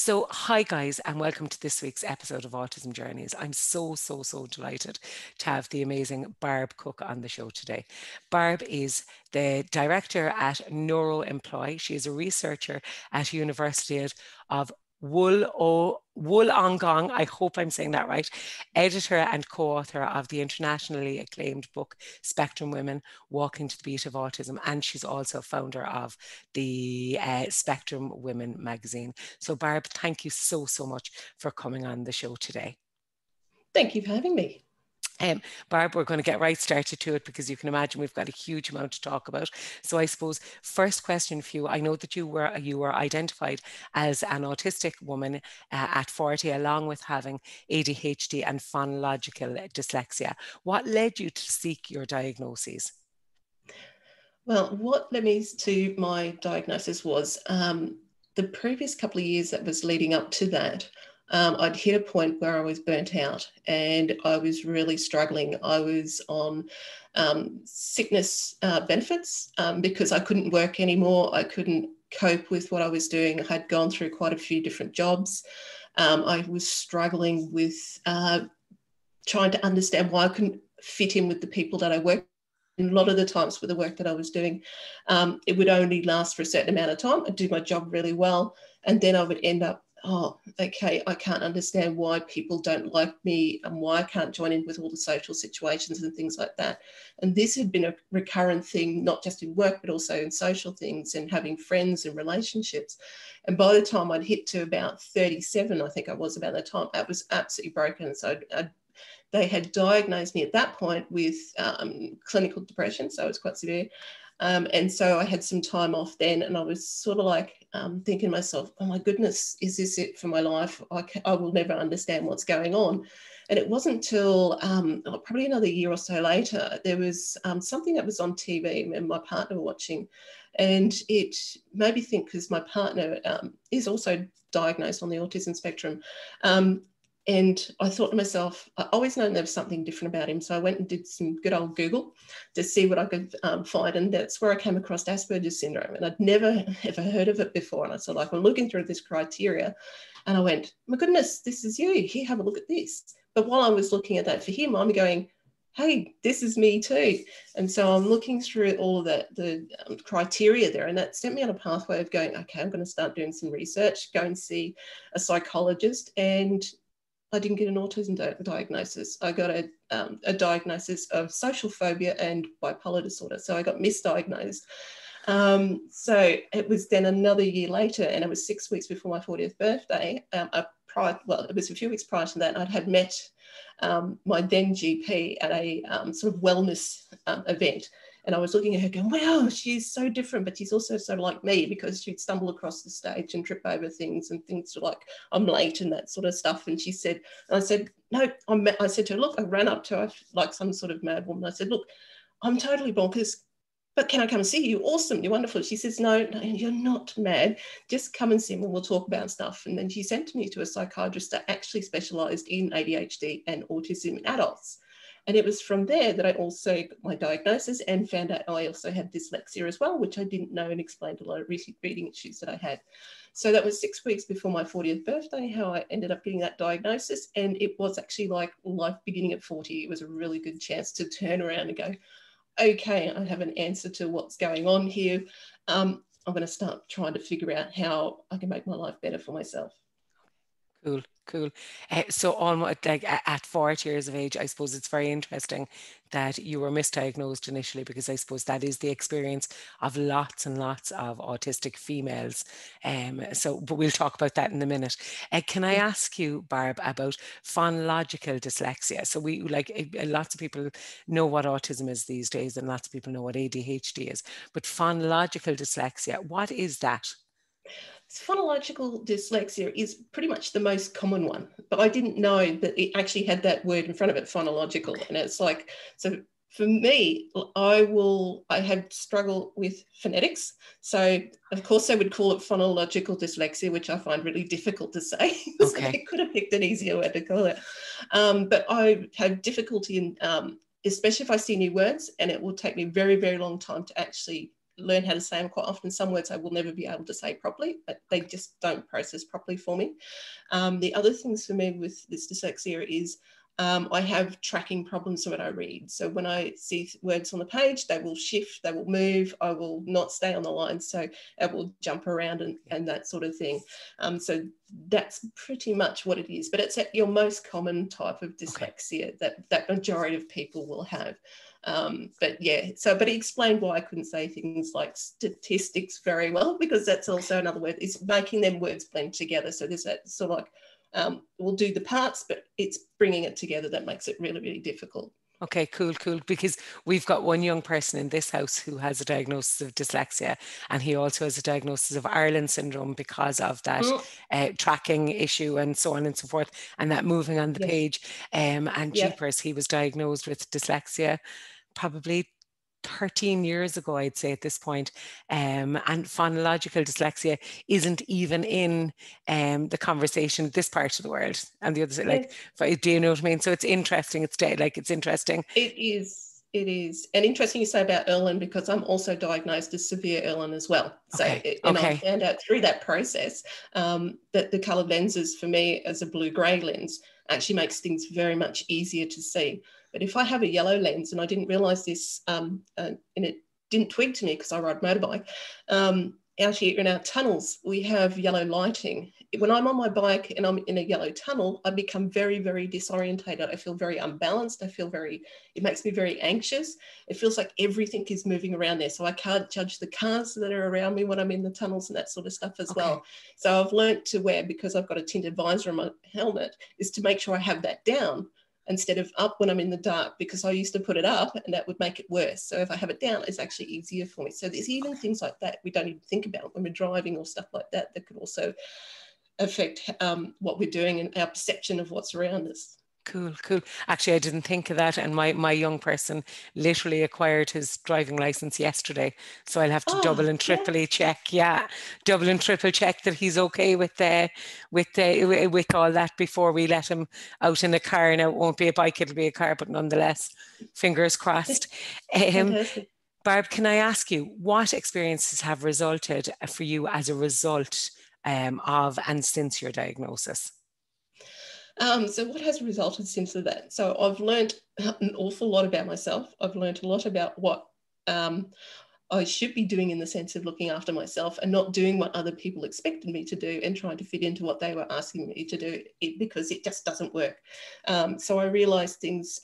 So, hi guys, and welcome to this week's episode of Autism Journeys. I'm so delighted to have the amazing Barb Cook on the show today. Barb is the director at Neuroemploy. She is a researcher at University of Wollongong, I hope I'm saying that right, editor and co-author of the internationally acclaimed book Spectrum Women Walking to the Beat of Autism, and she's also founder of the Spectrum Women magazine. So Barb, thank you so much for coming on the show today. Thank you for having me. Barb, we're going to get right started to it because you can imagine we've got a huge amount to talk about. So I suppose first question for you, I know that you were identified as an autistic woman at 40, along with having ADHD and phonological dyslexia. What led you to seek your diagnoses? Well, what led me to my diagnosis was the previous couple of years that was leading up to that. I'd hit a point where I was burnt out and I was really struggling. I was on sickness benefits because I couldn't work anymore. I couldn't cope with what I was doing. I had gone through quite a few different jobs. I was struggling with trying to understand why I couldn't fit in with the people that I worked with. And a lot of the times with the work that I was doing, it would only last for a certain amount of time. I'd do my job really well. And then I would end up, oh, okay, I can't understand why people don't like me and why I can't join in with all the social situations and things like that. And this had been a recurrent thing, not just in work, but also in social things and having friends and relationships. And by the time I'd hit to about 37, I think I was about the time, I was absolutely broken. So they had diagnosed me at that point with clinical depression, so it was quite severe. And so I had some time off then, and I was sort of like thinking to myself, oh my goodness, is this it for my life? I will never understand what's going on. And it wasn't until probably another year or so later, there was something that was on TV and my partner were watching. And it made me think, because my partner is also diagnosed on the autism spectrum. And I thought to myself, I always known there was something different about him. So I went and did some good old Google to see what I could find. And that's where I came across Asperger's syndrome. And I'd never, ever heard of it before. And I sort of like, I'm looking through this criteria. And I went, my goodness, this is you. Here, have a look at this. But while I was looking at that for him, I'm going, hey, this is me too. And so I'm looking through all of the criteria there. And that sent me on a pathway of going, okay, I'm going to start doing some research, go and see a psychologist. And I didn't get an autism diagnosis. I got a diagnosis of social phobia and bipolar disorder. So I got misdiagnosed. So it was then another year later, and it was 6 weeks before my 40th birthday. It was a few weeks prior to that, I'd had met my then GP at a sort of wellness event. And I was looking at her going, wow, she's so different, but she's also so like me, because she'd stumble across the stage and trip over things and things like I'm late and that sort of stuff. And she said, and I said, no, I said to her, look, I ran up to her like some sort of mad woman. I said, look, I'm totally bonkers, but can I come and see you? Awesome, you're wonderful. She says, no, you're not mad. Just come and see me and we'll talk about stuff. And then she sent me to a psychiatrist that actually specialised in ADHD and autism in adults. And it was from there that I also got my diagnosis and found out I also had dyslexia as well, which I didn't know, and explained a lot of reading issues that I had. So that was 6 weeks before my 40th birthday, how I ended up getting that diagnosis. And it was actually like life beginning at 40. It was a really good chance to turn around and go, okay, I have an answer to what's going on here. I'm going to start trying to figure out how I can make my life better for myself. Cool. So almost like at 40 years of age, I suppose it's very interesting that you were misdiagnosed initially, because I suppose that is the experience of lots and lots of autistic females. But we'll talk about that in a minute. Can I ask you, Barb, about phonological dyslexia? So we lots of people know what autism is these days, and lots of people know what ADHD is. But phonological dyslexia, what is that? Phonological dyslexia is pretty much the most common one, but I didn't know that it actually had that word in front of it, phonological. And it's like, so for me, I have struggled with phonetics. So of course they would call it phonological dyslexia, which I find really difficult to say. So they could have picked an easier word to call it. But I have difficulty in, especially if I see new words, and it will take me a very, very long time to actually learn how to say them quite often. Some words I will never be able to say properly, but they just don't process properly for me. The other things for me with this dyslexia is I have tracking problems when I read. So when I see words on the page, they will shift, they will move, I will not stay on the line. So it will jump around and that sort of thing. So that's pretty much what it is. But it's your most common type of dyslexia that majority of people will have. But yeah, but he explained why I couldn't say things like statistics very well, because that's also another word. It's making them words blend together. So there's that sort of like, we'll do the parts, but it's bringing it together that makes it really, really difficult. Okay, cool. Because we've got one young person in this house who has a diagnosis of dyslexia, and he also has a diagnosis of Ireland syndrome because of that tracking issue and so on and so forth, and that moving on the page. And jeepers, he was diagnosed with dyslexia probably 13 years ago, I'd say at this point. And phonological dyslexia isn't even in the conversation this part of the world, and the other side, like, do you know what I mean? So it's interesting. It's interesting. It is. And interesting you say about Erlen, because I'm also diagnosed as severe Erlen as well. So, I found out through that process that the coloured lenses for me as a blue-grey lens actually makes things very much easier to see. But if I have a yellow lens, and I didn't realise this, and it didn't twig to me because I ride motorbike, out here in our tunnels, we have yellow lighting. When I'm on my bike and I'm in a yellow tunnel, I become very, very disorientated. I feel very unbalanced. It makes me very anxious. It feels like everything is moving around there. So I can't judge the cars that are around me when I'm in the tunnels and that sort of stuff as well. So I've learned to wear, because I've got a tinted visor on my helmet, is to make sure I have that down instead of up when I'm in the dark, because I used to put it up and that would make it worse. So if I have it down, it's actually easier for me. So there's even things like that we don't even think about when we're driving or stuff like that could also affect what we're doing and our perception of what's around us. Cool. Actually, I didn't think of that. And my young person literally acquired his driving license yesterday. So I'll have to double and triple check. Yeah, double and triple check that he's okay with all that before we let him out in a car. Now, it won't be a bike, it'll be a car, but nonetheless, fingers crossed. Barb, can I ask you, what experiences have resulted for you as a result of and since your diagnosis? So what has resulted since that? So I've learned an awful lot about myself. I've learned a lot about what I should be doing in the sense of looking after myself and not doing what other people expected me to do and trying to fit into what they were asking me to do, because it just doesn't work. So I realised things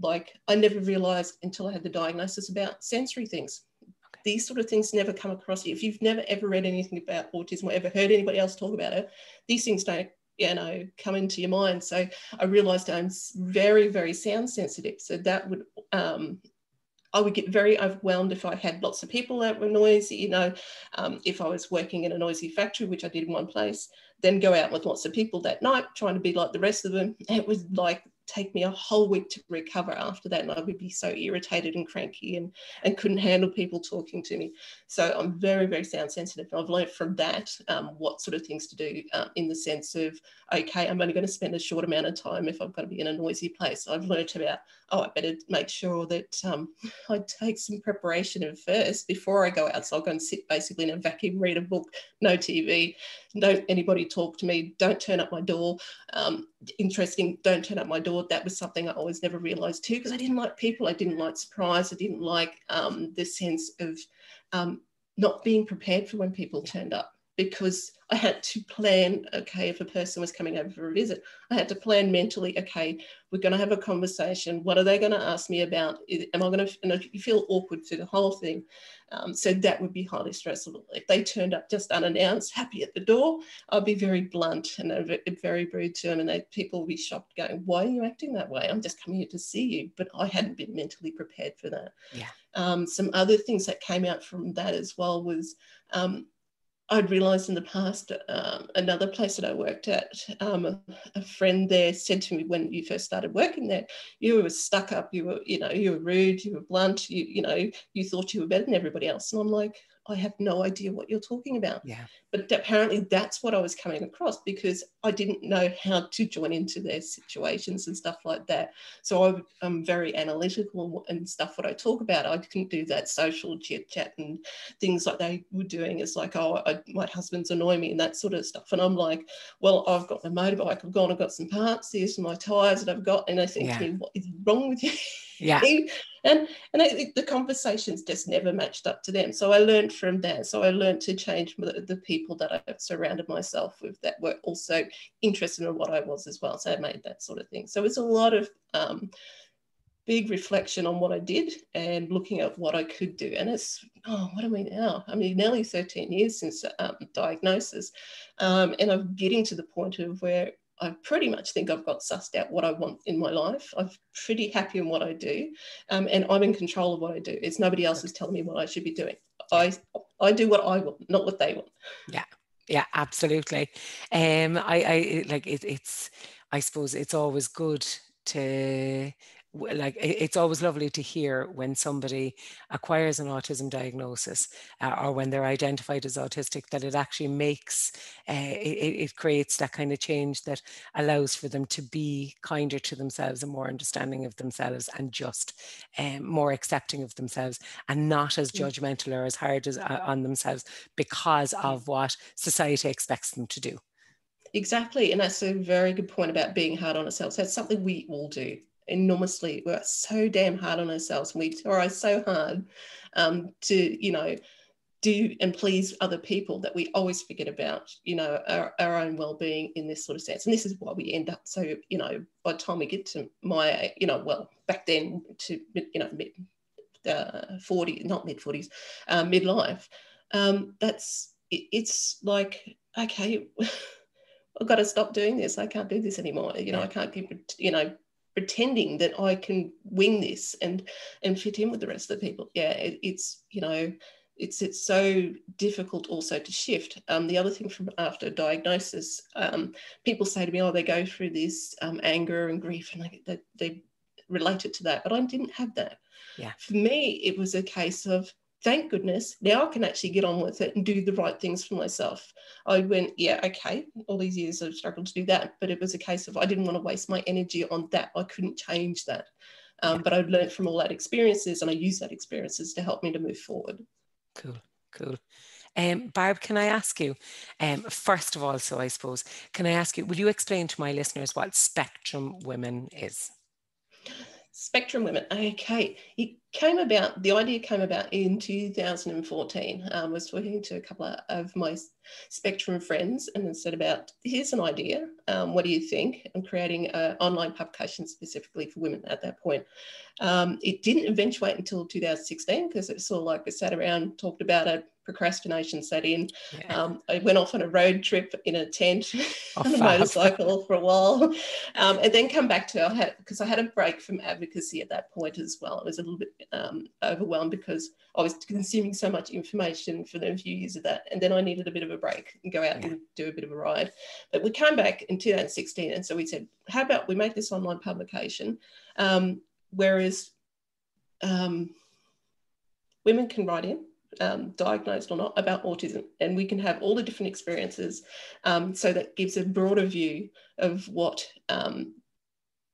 like I never realised until I had the diagnosis about sensory things. These sort of things never come across you. If you've never ever read anything about autism or ever heard anybody else talk about it, these things don't come into your mind. So I realized I'm very, very sound sensitive. So that would, I would get very overwhelmed if I had lots of people that were noisy, if I was working in a noisy factory, which I did in one place, then go out with lots of people that night, trying to be like the rest of them. It was like take me a whole week to recover after that. And I would be so irritated and cranky and couldn't handle people talking to me. So I'm very, very sound sensitive. I've learned from that what sort of things to do in the sense of, okay, I'm only going to spend a short amount of time if I'm going to be in a noisy place. I've learned about, I better make sure that I take some preparation at first before I go out. So I'll go and sit basically in a vacuum, read a book, no TV, don't anybody talk to me, don't turn up my door. Interesting, don't turn up my door. That was something I always never realised too, because I didn't like people. I didn't like surprise. I didn't like the sense of not being prepared for when people turned up, because I had to plan, okay, if a person was coming over for a visit, I had to plan mentally, okay, we're going to have a conversation. What are they going to ask me about? Am I going to, and you feel awkward through the whole thing. So that would be highly stressful. If they turned up just unannounced, happy at the door, I'd be very blunt and very rude to them, and people would be shocked going, why are you acting that way? I'm just coming here to see you. But I hadn't been mentally prepared for that. Yeah. Some other things that came out from that as well was I'd realised in the past, another place that I worked at, a friend there said to me when you first started working there, you were stuck up, you were rude, you were blunt, you thought you were better than everybody else. And I'm like, I have no idea what you're talking about. Yeah. But apparently that's what I was coming across, because I didn't know how to join into their situations and stuff like that. So I'm very analytical and stuff what I talk about. I couldn't do that social chit chat and things like they were doing. It's like, oh, my husband's annoying me and that sort of stuff. And I'm like, well, I've got my motorbike, I've got some parts, here's my tyres that I've got. And they think to Yeah. me, what is wrong with you? Yeah. and the conversations just never matched up to them. So I learned from that. So I learned to change the people that I surrounded myself with that were also interested in what I was as well. So I made that sort of thing. So it's a lot of big reflection on what I did and looking at what I could do. And it's, what are we now? I mean, nearly 13 years since diagnosis. And I'm getting to the point of where I pretty much think I've got sussed out what I want in my life. I'm pretty happy in what I do, and I'm in control of what I do. It's nobody else Good. is telling me what I should be doing. Yeah. I do what I want, not what they want. Yeah. Yeah, absolutely. I like it, it's, I suppose it's always good to like it's always lovely to hear when somebody acquires an autism diagnosis, or when they're identified as autistic, that it actually makes it creates that kind of change that allows for them to be kinder to themselves and more understanding of themselves, and just more accepting of themselves, and not as judgmental or as hard as on themselves because of what society expects them to do. Exactly. And that's a very good point about being hard on ourselves. That's something we all do enormously. We're so damn hard on ourselves, and we try so hard to, do and please other people, that we always forget about, our own well-being in this sort of sense. And this is why we end up so, by the time we get to my, well, back then to, mid 40, not mid 40s, midlife, it's like, okay, I've got to stop doing this. I can't do this anymore. Yeah. I can't keep, pretending that I can wing this and fit in with the rest of the people. Yeah, it's so difficult also to shift. The other thing from after diagnosis, people say to me, oh, they go through this anger and grief, and they relate it to that. But I didn't have that. Yeah. For me, it was a case of, thank goodness, now I can actually get on with it and do the right things for myself. I went, yeah, okay, all these years I've struggled to do that, but it was a case of I didn't want to waste my energy on that. I couldn't change that. Yeah. But I'd learned from all that experiences, and I used that experiences to help me to move forward. Cool. Cool. Barb, can I ask you, first of all, so I suppose, can I ask you, will you explain to my listeners what Spectrum Women is? Spectrum Women. Okay. The idea came about in 2014. I was talking to a couple of my Spectrum friends and said about, here's an idea. What do you think? I'm creating an online publication specifically for women at that point. It didn't eventuate until 2016, because it's sort of like I sat around, talked about it, procrastination set in. Yeah. I went off on a road trip in a tent Oh, on a fab. motorcycle for a while, and then come back to, because I had a break from advocacy at that point as well. I was a little bit overwhelmed because I was consuming so much information for the few years of that, and then I needed a bit of a break and go out Yeah. and do a bit of a ride. But we came back in 2016, and so we said, how about we make this online publication, whereas women can write in, diagnosed or not, about autism, and we can have all the different experiences, so that gives a broader view of what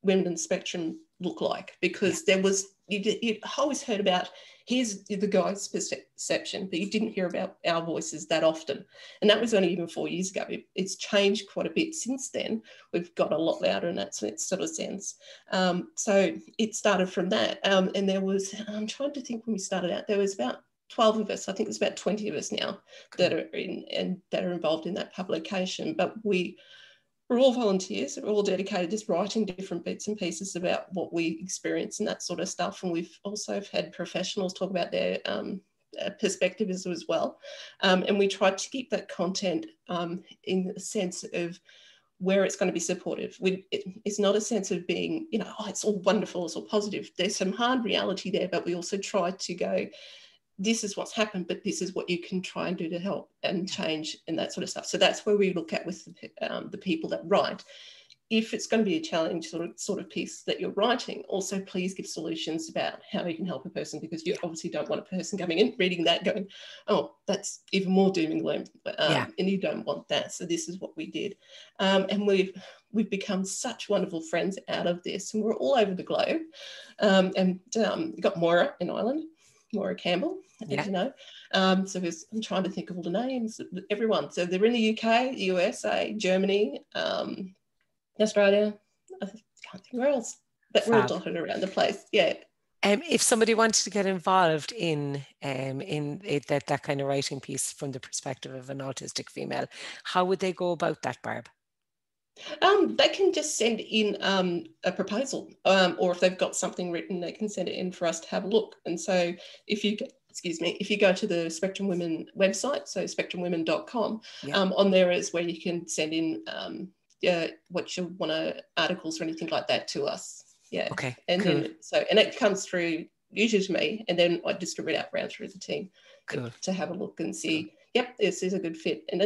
women in the spectrum look like. Because there was, you always heard about, here's the guy's perception, but you didn't hear about our voices that often. And that was only even 4 years ago. It's changed quite a bit since then. We've got a lot louder in that sort of sense. So it started from that. And there was, I'm trying to think, when we started out, there was about 12 of us. I think there's about 20 of us now that are that are involved in that publication. But we're all volunteers. We're all dedicated, just writing different bits and pieces about what we experience and that sort of stuff. And we've also had professionals talk about their perspectives as well. And we try to keep that content in the sense of where it's going to be supportive. It's not a sense of being, oh, it's all wonderful, it's all positive. There's some hard reality there, but we also try to go, this is what's happened, but this is what you can try and do to help and change and that sort of stuff. So that's where we look at with the people that write. if it's going to be a challenge sort of piece that you're writing, also please give solutions about how you can help a person, because you obviously don't want a person coming in, reading that, going, oh, that's even more doom and gloom, and you don't want that. So this is what we did, and we've become such wonderful friends out of this, and we're all over the globe, and we've got Moira in Ireland, Moira Campbell, as you know. So I'm trying to think of all the names, everyone. So they're in the UK, USA, Germany, Australia, I can't think where else, but we're all dotted around the place. Yeah. If somebody wanted to get involved in that kind of writing piece from the perspective of an autistic female, how would they go about that, Barb? They can just send in a proposal, or if they've got something written, they can send it in for us to have a look. And so if you go to the Spectrum Women website, so spectrumwomen.com, on there is where you can send in what you want articles or anything like that to us. Yeah. Okay. And cool. then it comes through usually to me, and then I distribute out around through the team to have a look and see, yep, this is a good fit. And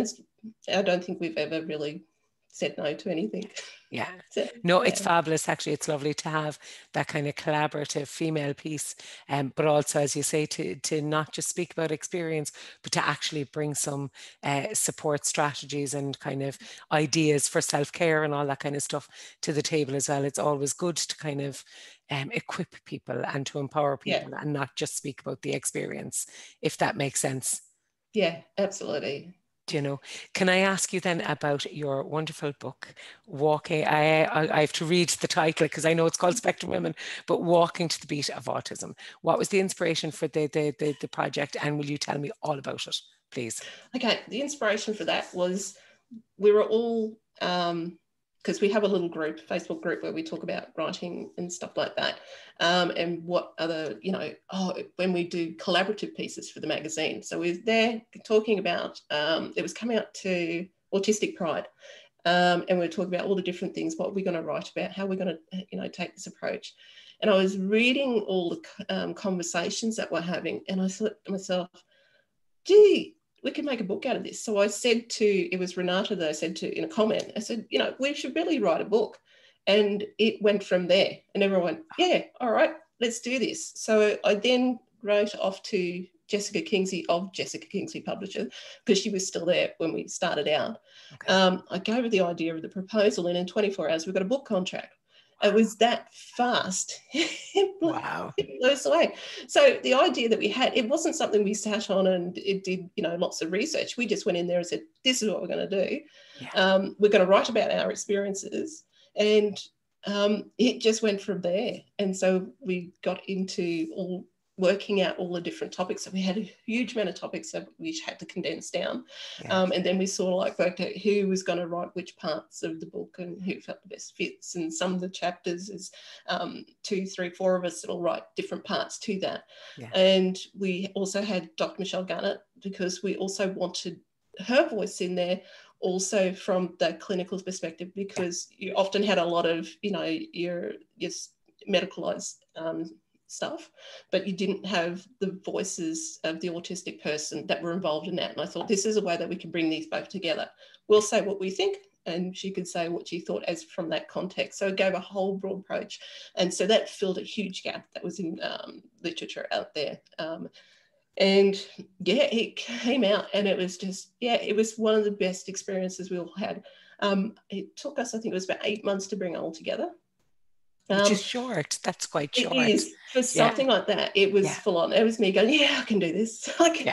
I don't think we've ever really said no to anything. Yeah. So, no, it's fabulous. Actually, it's lovely to have that kind of collaborative female piece, but also, as you say, to not just speak about experience, but to actually bring some support strategies and kind of ideas for self-care and all that kind of stuff to the table as well. It's always good to kind of equip people and to empower people and not just speak about the experience, if that makes sense. Yeah, absolutely. You know, can I ask you then about your wonderful book, Walking? I have to read the title because I know it's called Spectrum Women, but Walking to the Beat of Autism. What was the inspiration for the project, and will you tell me all about it, please? Okay, the inspiration for that was we were all because we have a little group, Facebook group, where we talk about writing and stuff like that, and what other, when we do collaborative pieces for the magazine. So we were there talking about, it was coming up to Autistic Pride, and we were talking about all the different things, what we're going to write about, how we're going to, take this approach. And I was reading all the conversations that we're having, and I thought to myself, gee, we could make a book out of this. So I said it was Renata that I said to in a comment, I said, we should really write a book. And it went from there. And everyone went, yeah, all right, let's do this. So I then wrote off to Jessica Kingsley of Jessica Kingsley Publishers, because she was still there when we started out. Okay. I gave her the idea of the proposal, and in 24 hours, we got a book contract. It was that fast. Wow. It blew us away. So the idea that we had, it wasn't something we sat on and it did, lots of research. We just went in there and said, this is what we're going to do. Yeah. We're going to write about our experiences. And it just went from there. And so we got into working out all the different topics. So we had a huge amount of topics that we had to condense down. Yeah. And then we sort of worked out who was going to write which parts of the book and who felt the best fits. And some of the chapters is 2, 3, 4 of us that'll write different parts to that. Yeah. And we also had Dr. Michelle Garnett, because we also wanted her voice in there, also from the clinical perspective, because you often had a lot of, your medicalized stuff, but you didn't have the voices of the autistic person that were involved in that. And I thought, this is a way that we can bring these both together. We'll say what we think, and she could say what she thought as from that context. So it gave a whole broad approach. And so that filled a huge gap that was in literature out there. And yeah, it came out, and it was just, it was one of the best experiences we all had. It took us, I think it was about 8 months to bring it all together. Which is short. That's quite short. It is. For something like that, it was full on. It was me going, I can do this. We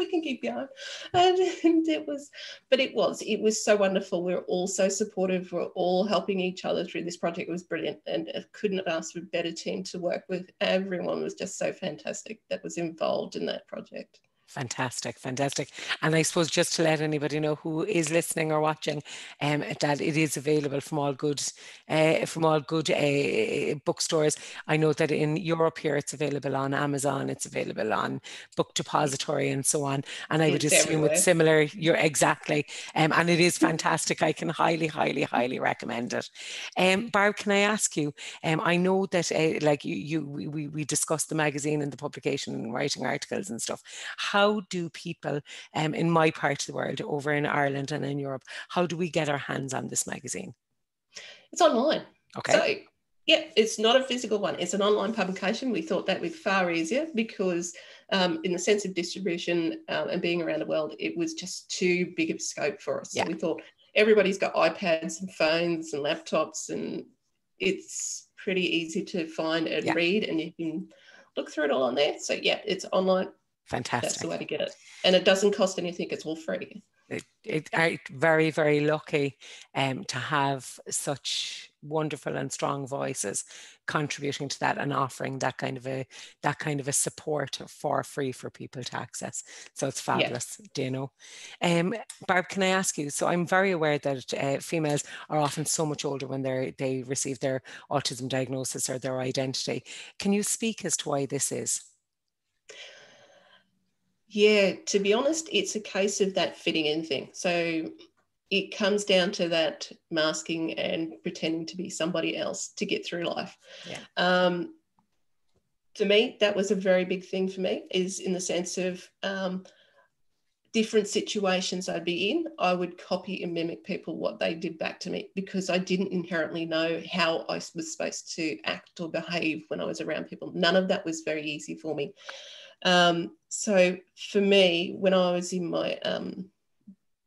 can keep going. And it was so wonderful. We were all so supportive. We're all helping each other through this project. It was brilliant. And I couldn't have asked for a better team to work with. Everyone was just so fantastic that was involved in that project. Fantastic, fantastic. And I suppose just to let anybody know who is listening or watching, that it is available from all good bookstores. I know that in Europe here it's available on Amazon, it's available on Book Depository and so on. And I would assume it's similar. You're exactly. And it is fantastic. I can highly, highly, highly recommend it. Barb, can I ask you, I know that we discussed the magazine and the publication and writing articles and stuff. How do people in my part of the world, over in Ireland and in Europe, how do we get our hands on this magazine? It's online. Okay. So, yeah, it's not a physical one. It's an online publication. We thought that was far easier because in the sense of distribution and being around the world, it was just too big of scope for us. So Yeah. we thought everybody's got iPads and phones and laptops, and it's pretty easy to find and Yeah. read, and you can look through it all on there. So, yeah, it's online. That's the way Fantastic. to get it. And it doesn't cost anything. It's all free. I'm very, very lucky to have such wonderful and strong voices contributing to that and offering that kind of a support for free for people to access. So it's Yeah. fabulous, do you know? Barb, can I ask you? So I'm very aware that females are often so much older when they receive their autism diagnosis or their identity. Can you speak as to why this is? Yeah, to be honest, it's a case of that fitting in thing. So it comes down to that masking and pretending to be somebody else to get through life. Yeah. To me, that was a very big thing for me, is in the sense of different situations I'd be in, I would copy and mimic people what they did back to me, because I didn't inherently know how I was supposed to act or behave when I was around people. None of that was very easy for me. So for me, when I was in my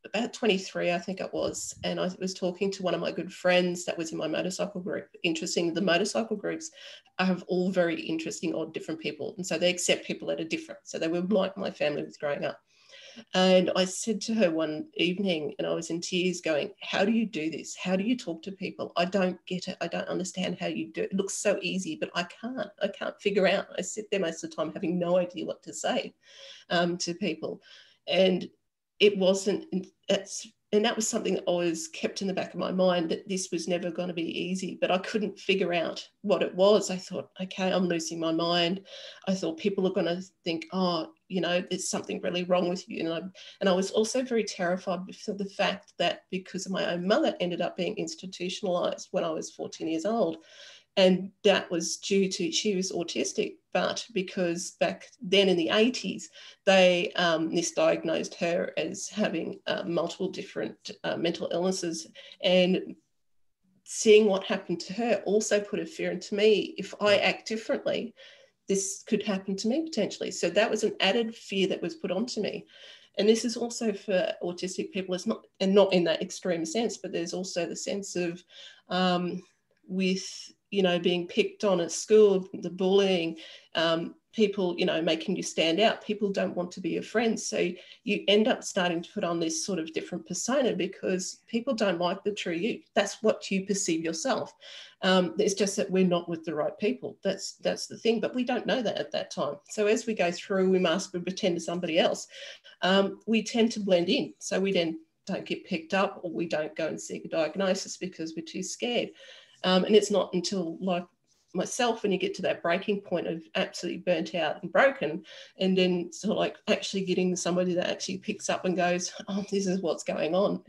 about 23, I think it was, and I was talking to one of my good friends that was in my motorcycle group. Interesting, the motorcycle groups have all very interesting, odd, different people, and so they accept people that are different. So they were like my family was growing up. And I said to her one evening, and I was in tears going, how do you do this? How do you talk to people? I don't get it. I don't understand how you do it. It looks so easy, but I can't figure out. I sit there most of the time having no idea what to say to people. And it wasn't, and that was something that always kept in the back of my mind, that this was never going to be easy, but I couldn't figure out what it was. I thought, okay, I'm losing my mind. I thought people are going to think, oh, you know, there's something really wrong with you. And I was also very terrified of the fact that because my own mother ended up being institutionalized when I was 14 years old. And that was due to, she was autistic, but because back then in the 80s, they misdiagnosed her as having multiple different mental illnesses. And seeing what happened to her also put a fear into me. If I act differently, this could happen to me potentially. So that was an added fear that was put onto me. And this is also for autistic people. It's not, and not in that extreme sense, but there's also the sense of with, you know, being picked on at school, the bullying, people, you know, making you stand out. People don't want to be your friends. So you end up starting to put on this sort of different persona because people don't like the true you. That's what you perceive yourself. It's just that we're not with the right people. That's the thing. But we don't know that at that time. So as we go through, we mask and pretend to somebody else. We tend to blend in. So we then don't get picked up, or we don't go and seek a diagnosis because we're too scared. And it's not until, like myself, when you get to that breaking point of absolutely burnt out and broken, and then sort of like actually getting somebody that actually picks up and goes, oh, this is what's going on,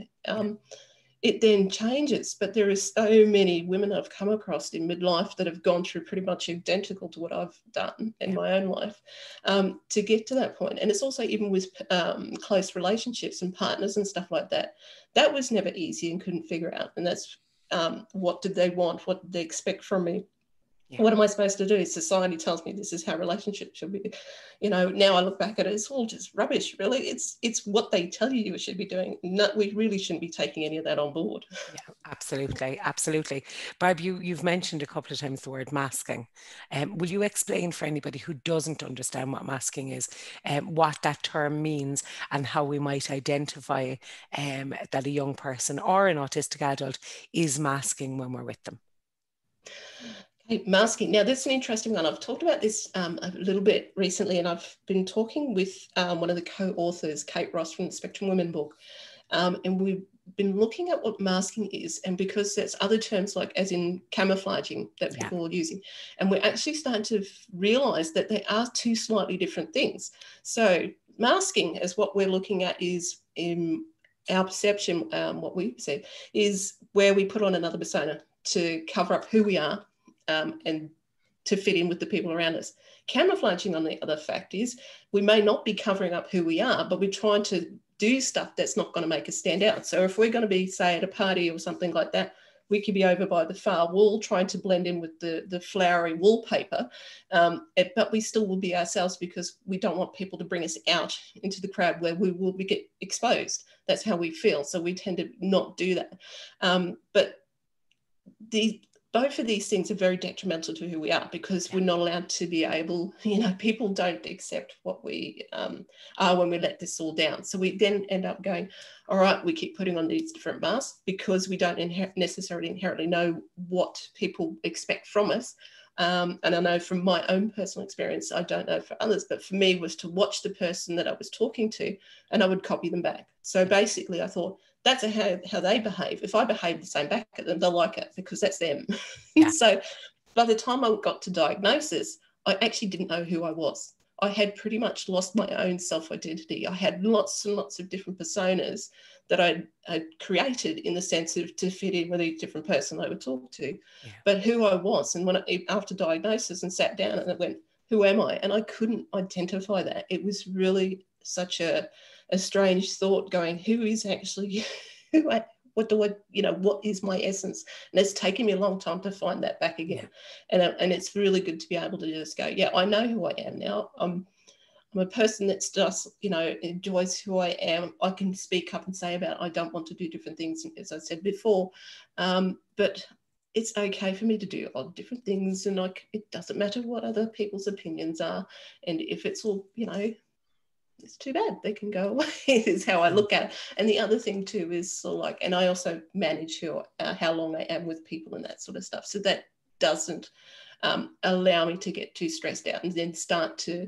it then changes. But there are so many women I've come across in midlife that have gone through pretty much identical to what I've done in my own life to get to that point. And it's also even with close relationships and partners and stuff like that. That was never easy and couldn't figure out. And that's what did they want? What did they expect from me? Yeah. What am I supposed to do? Society tells me this is how relationships should be. You know, now I look back at it, it's all just rubbish, really. It's what they tell you should be doing. No, we really shouldn't be taking any of that on board. Yeah, absolutely, absolutely. Barb, you've mentioned a couple of times the word masking. Will you explain for anybody who doesn't understand what masking is, what that term means, and how we might identify that a young person or an autistic adult is masking when we're with them? Masking. Now, that's an interesting one. I've talked about this a little bit recently, and I've been talking with one of the co-authors, Kate Ross, from the Spectrum Women book, and we've been looking at what masking is, and because there's other terms like as in camouflaging that people are using, and we're actually starting to realise that they are two slightly different things. So masking, as what we're looking at, is in our perception, what we perceive is where we put on another persona to cover up who we are. And to fit in with the people around us. Camouflaging, on the other fact, is we may not be covering up who we are, but we're trying to do stuff that's not going to make us stand out. So if we're going to be, say, at a party or something like that, we could be over by the far wall trying to blend in with the flowery wallpaper, but we still will be ourselves because we don't want people to bring us out into the crowd where we will get exposed. That's how we feel. So we tend to not do that. But both of these things are very detrimental to who we are because we're not allowed to be able, people don't accept what we are when we let this all down. So we then end up going, all right, we keep putting on these different masks because we don't necessarily inherently know what people expect from us. And I know from my own personal experience, I don't know for others, but for me was to watch the person that I was talking to and I would copy them back. So basically I thought, that's how they behave. If I behave the same back at them, they'll like it because that's them. Yeah. So by the time I got to diagnosis, I actually didn't know who I was. I had pretty much lost my own self-identity. I had lots and lots of different personas that I'd created in the sense of to fit in with each different person I would talk to. Yeah. But who I was, and after diagnosis and sat down and it went, who am I? And I couldn't identify that. It was really such a strange thought going, who is actually, what is my essence? And it's taken me a long time to find that back again. Yeah. And it's really good to be able to just go, yeah, I know who I am now. I'm a person that's just, enjoys who I am. I can speak up and say about, I don't want to do different things, as I said before. But it's okay for me to do odd different things. And it doesn't matter what other people's opinions are. And if it's all, it's too bad, they can go away is how I look at it. And the other thing too is sort of and I also manage how long I am with people and that sort of stuff. So that doesn't allow me to get too stressed out and then start to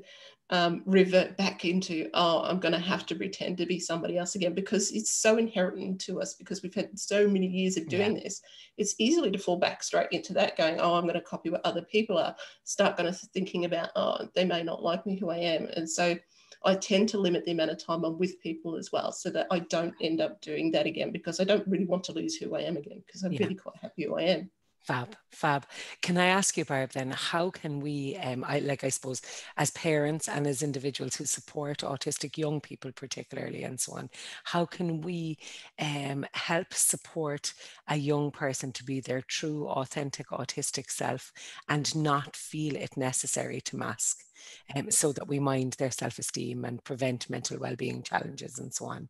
revert back into, I'm going to have to pretend to be somebody else again, because it's so inherent to us because we've had so many years of doing this. It's easily to fall back straight into that going, I'm going to copy what other people are, start kind of thinking about, they may not like me who I am. And so I tend to limit the amount of time I'm with people as well so that I don't end up doing that again, because I don't really want to lose who I am again, because I'm really quite happy who I am. Fab. Can I ask you, Barb, then, how can we, I suppose, as parents and as individuals who support autistic young people particularly and so on, how can we help support a young person to be their true, authentic autistic self and not feel it necessary to mask, so that we mind their self-esteem and prevent mental well-being challenges and so on?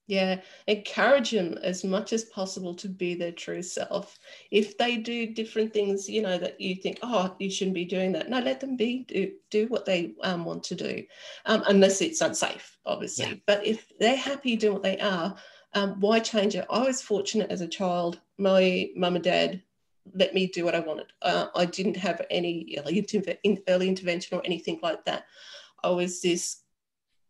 Yeah, encourage them as much as possible to be their true self. If they do different things, that you think, you shouldn't be doing that. No, let them do what they want to do, unless it's unsafe, obviously. Yeah. But if they're happy doing what they are, why change it? I was fortunate as a child. My mum and dad let me do what I wanted. I didn't have any early intervention or anything like that. I was this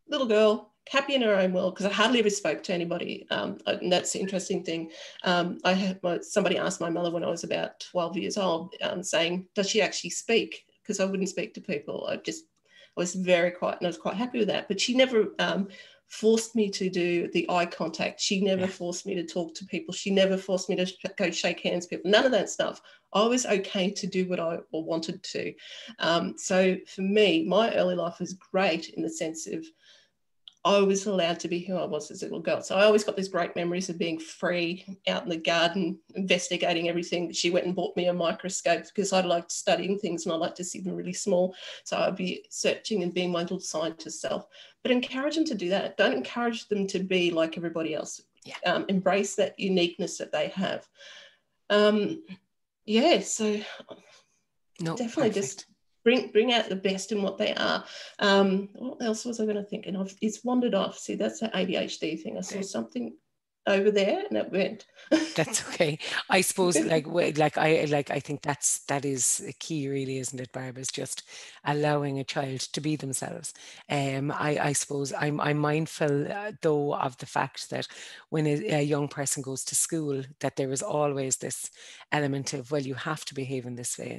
little girl, happy in her own world, because I hardly ever spoke to anybody. And that's the interesting thing. Somebody asked my mother when I was about 12 years old, saying, does she actually speak? Because I wouldn't speak to people. I was very quiet, and I was quite happy with that. But she never forced me to do the eye contact. She never forced me to talk to people. She never forced me to go shake hands with people. None of that stuff. I was okay to do what I wanted to. So for me, my early life was great in the sense of I was allowed to be who I was as a little girl. So I always got these great memories of being free out in the garden, investigating everything. She went and bought me a microscope because I liked studying things and I liked to see them really small. So I'd be searching and being my little scientist self. But encourage them to do that. Don't encourage them to be like everybody else. Embrace that uniqueness that they have. So definitely perfect. Just bring out the best in what they are. What else was I going to think? And it's wandered off. See, that's the ADHD thing. I saw something over there and it went. That's okay. I suppose I think that is a key, really, isn't it, Barb? Is just allowing a child to be themselves. I suppose I'm mindful though of the fact that when a young person goes to school, that there is always this element of, well, you have to behave in this way,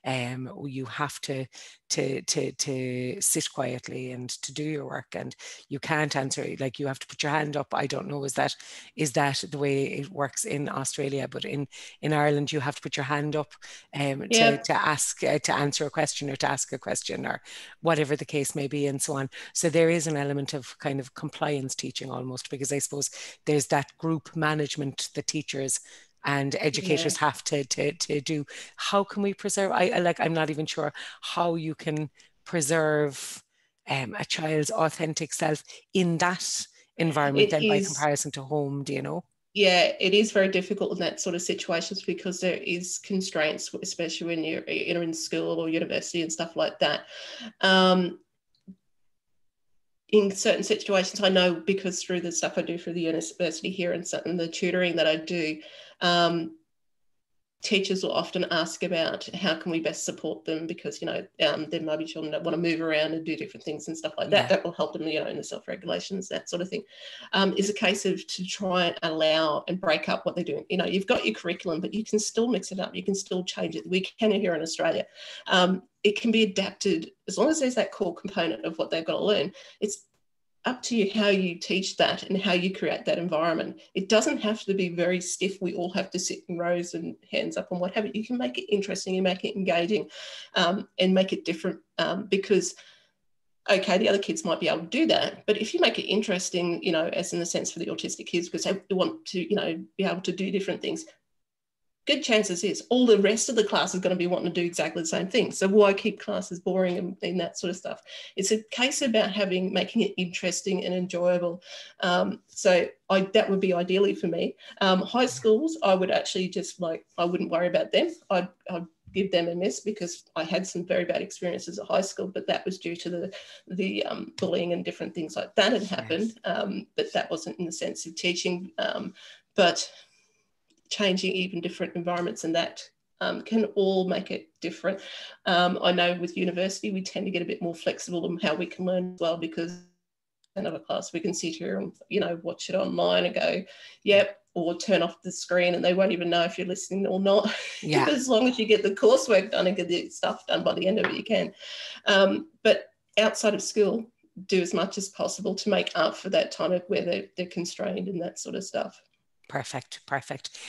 and you have to sit quietly and to do your work, and you can't answer, like, you have to put your hand up. I don't know, is that the way it works in Australia? But in Ireland, you have to put your hand up to ask to answer a question, or to ask a question, or whatever the case may be, and so on. So there is an element of kind of compliance teaching almost, because I suppose there's that group management that teachers and Yeah. educators have to do. How can we preserve? I'm not even sure how you can preserve a child's authentic self in that environment It then by is, comparison to home, do you know? yeah, it is very difficult in that sort of situations because there is constraints, especially when you're in school or university and stuff like that. Um, in certain situations, I know because through the stuff I do for the university here and the tutoring that I do, teachers will often ask about how can we best support them because, there might be children that want to move around and do different things and stuff like that. Yeah. That will help them, in the self-regulations, that sort of thing. Is a case of to try and allow and break up what they're doing. You've got your curriculum, but you can still mix it up. You can still change it. We can here in Australia. It can be adapted as long as there's that core component of what they've got to learn. It's up to you how you teach that and how you create that environment. It doesn't have to be very stiff. We all have to sit in rows and hands up and what have you. You can make it interesting and make it engaging, and make it different, because, okay, the other kids might be able to do that, but if you make it interesting, as in the sense for the autistic kids, because they want to, be able to do different things, good chances is all the rest of the class is going to be wanting to do exactly the same thing. So why keep classes boring and that sort of stuff? It's a case about making it interesting and enjoyable. So that would be ideally for me. High schools, I would actually I wouldn't worry about them. I'd give them a miss because I had some very bad experiences at high school, but that was due to the bullying and different things like that had happened. Yes. But that wasn't in the sense of teaching. But changing even different environments and that can all make it different. I know with university, we tend to get a bit more flexible in how we can learn as well, because another class we can sit here and, watch it online and go, yep, or turn off the screen and they won't even know if you're listening or not. Yeah. As long as you get the coursework done and get the stuff done by the end of it, you can. But outside of school, do as much as possible to make up for that time of where they're constrained and that sort of stuff. Perfect, perfect.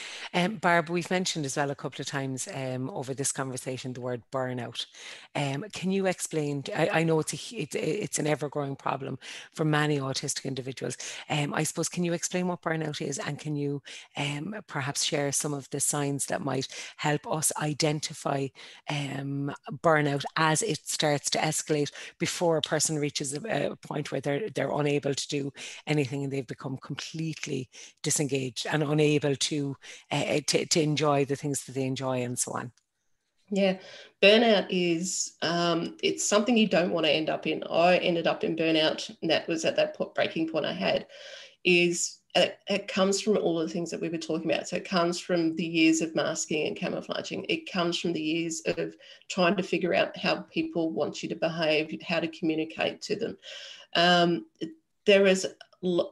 Barb, we've mentioned as well a couple of times over this conversation the word burnout. Can you explain? I know it's an ever-growing problem for many autistic individuals. I suppose, can you explain what burnout is, and can you perhaps share some of the signs that might help us identify burnout as it starts to escalate before a person reaches a point where they're unable to do anything and they've become completely disengaged and unable to enjoy the things that they enjoy and so on? Yeah, burnout is it's something you don't want to end up in. I ended up in burnout, and that was at that breaking point I had. It comes from all the things that we were talking about. So it comes from the years of masking and camouflaging. It comes from the years of trying to figure out how people want you to behave, how to communicate to them.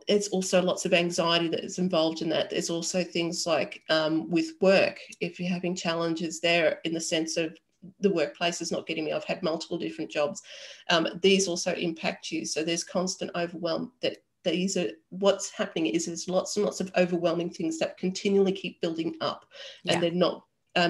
It's also lots of anxiety that is involved in that. There's also things like with work, if you're having challenges there in the sense of the workplace is not getting me. I've had multiple different jobs. These also impact you. So there's constant overwhelm what's happening is there's lots and lots of overwhelming things that continually keep building up, and they're not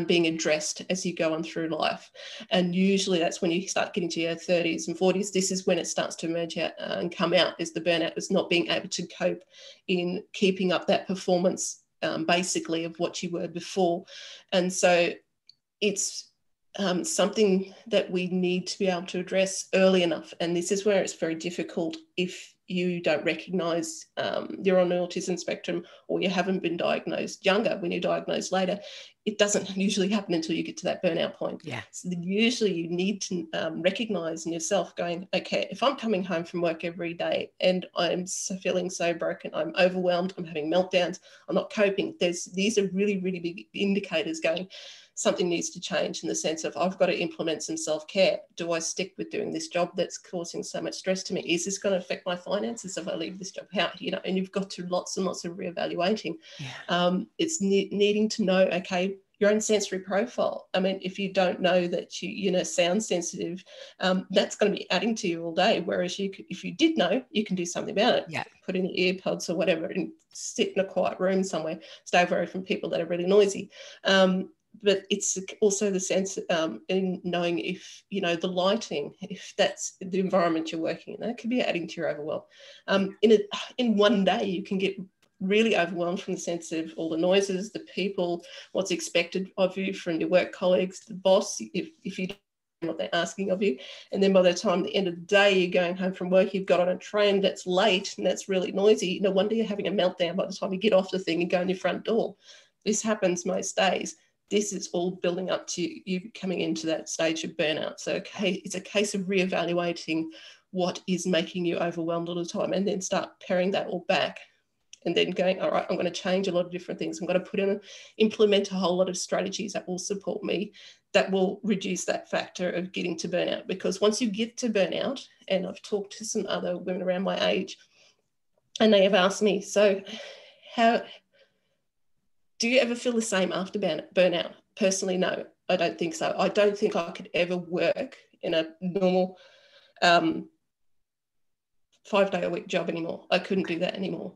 being addressed as you go on through life. And usually that's when you start getting to your 30s and 40s. This is when it starts to emerge out and come out, is the burnout, is not being able to cope in keeping up that performance, basically, of what you were before. And so it's something that we need to be able to address early enough. And this is where it's very difficult if you don't recognise you're on the autism spectrum, or you haven't been diagnosed younger. When you're diagnosed later, it doesn't usually happen until you get to that burnout point. Yeah. So usually you need to recognise in yourself going, okay, if I'm coming home from work every day and I'm feeling so broken, I'm overwhelmed, I'm having meltdowns, I'm not coping, these are really, really big indicators going, something needs to change, in the sense of I've got to implement some self-care. Do I stick with doing this job that's causing so much stress to me? Is this going to affect my finances if I leave this job? How, and you've got to lots and lots of reevaluating. Yeah. It's needing to know, okay, your own sensory profile. I mean, if you don't know that you sound sensitive, that's going to be adding to you all day. Whereas if you did know, you can do something about it. Yeah. Put in your earpods or whatever and sit in a quiet room somewhere. Stay away from people that are really noisy. But it's also the sense in knowing if, the lighting, if that's the environment you're working in, that could be adding to your overwhelm. In one day, you can get really overwhelmed from the sense of all the noises, the people, what's expected of you from your work colleagues, the boss, if you don't know what they're asking of you. And then by the time the end of the day, you're going home from work, you've got on a train that's late and that's really noisy. No wonder you're having a meltdown by the time you get off the thing and go in your front door. This happens most days. This is all building up to you coming into that stage of burnout. So it's a case of reevaluating what is making you overwhelmed all the time, and then start paring that all back, and then going, all right, I'm going to change a lot of different things. I'm going to implement a whole lot of strategies that will support me, that will reduce that factor of getting to burnout. Because once you get to burnout, and I've talked to some other women around my age, and they have asked me, so how do you ever feel the same after burnout? Personally, no, I don't think so. I don't think I could ever work in a normal 5-day-a-week job anymore. I couldn't do that anymore.